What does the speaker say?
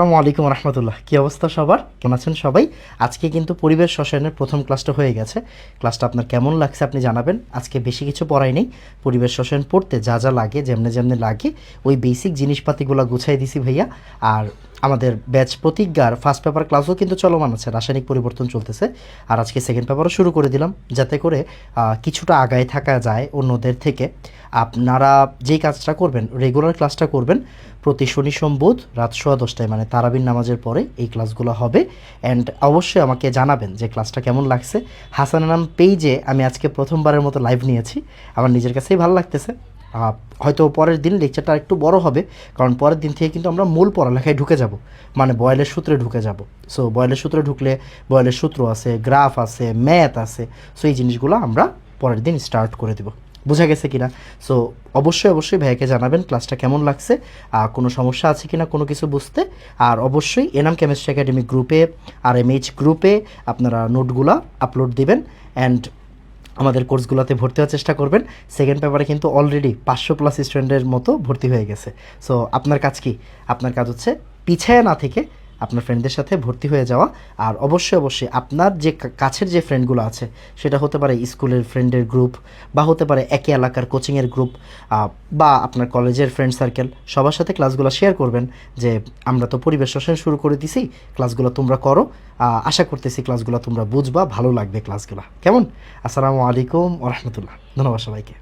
আসসালামু আলাইকুম রহমতুল্লাহ। কী অবস্থা সবার, কেমন আছেন সবাই? আজকে কিন্তু পরিবেশ রসায়নের প্রথম ক্লাসটা হয়ে গেছে। ক্লাসটা আপনার কেমন লাগছে আপনি জানাবেন। আজকে বেশি কিছু পড়াই নেই, পরিবেশ রসায়ন পড়তে যা যা লাগে, যেমনি যেমনি লাগে ওই বেসিক জিনিসপাতিগুলো গুছাই দিছি ভাইয়া। আর আমাদের ব্যাচ প্রতিজ্ঞার ফার্স্ট পেপার ক্লাসও কিন্তু চলমান আছে, রাসায়নিক পরিবর্তন চলতেছে। আর আজকে সেকেন্ড পেপারও শুরু করে দিলাম, যাতে করে কিছুটা আগায় থাকা যায় অন্যদের থেকে। আপনারা যেই কাজটা করবেন, রেগুলার ক্লাসটা করবেন প্রতি শনি সোম বুধ রাত 10:15 মানে তারাবির নামাজের পরে এই ক্লাসগুলো হবে। অ্যান্ড অবশ্যই আমাকে জানাবেন যে ক্লাসটা কেমন লাগছে। হাসান নাম পেজে আমি আজকে প্রথমবারের মতো লাইভ নিয়েছি, আমার নিজের কাছেই ভালো লাগতেছে। হয়তো পরের দিন লেকচারটা একটু বড় হবে, কারণ পরের দিন থেকে কিন্তু আমরা মূল পড়ালেখায় ঢুকে যাব, মানে বয়েলের সূত্রে ঢুকে যাব। সো বয়েলের সূত্রে ঢুকলে বয়েলের সূত্র আছে, গ্রাফ আছে, ম্যাথ আছে। সো এই জিনিসগুলো আমরা পরের দিন স্টার্ট করে দেব। বোঝা গেছে কিনা? সো অবশ্যই অবশ্যই ভাইয়াকে জানাবেন ক্লাসটা কেমন লাগছে, কোনো সমস্যা আছে কিনা কোনো কিছু বুঝতে। আর অবশ্যই এনাম কেমিস্ট্রি একাডেমি গ্রুপে আর এমএইচ গ্রুপে আপনারা নোটগুলো আপলোড দিবেন। অ্যান্ড আমাদের কোর্সগুলোতে ভর্তি হওয়ার চেষ্টা করবেন। সেকেন্ড পেপারে কিন্তু অলরেডি 500+ স্টুডেন্টের মতো ভর্তি হয়ে গেছে। সো আপনার কাজ কি? আপনার কাজ হচ্ছে পিছায় না থেকে আপনার ফ্রেন্ডদের সাথে ভর্তি হয়ে যাওয়া। আর অবশ্যই অবশ্যই আপনার যে কাছের যে ফ্রেন্ডগুলো আছে, সেটা হতে পারে স্কুলের ফ্রেন্ডের গ্রুপ, বা হতে পারে একই এলাকার কোচিংয়ের গ্রুপ, বা আপনার কলেজের ফ্রেন্ড সার্কেল, সবার সাথে ক্লাসগুলো শেয়ার করবেন যে আমরা তো পরিবেশ রসায়ন শুরু করে দিছি, ক্লাসগুলো তোমরা করো। আশা করতেছি ক্লাসগুলো তোমরা বুঝবা, ভালো লাগবে ক্লাসগুলো। কেমন? আসসালামু আলাইকুম ওয়া রাহমাতুল্লাহ। ধন্যবাদ সবাইকে।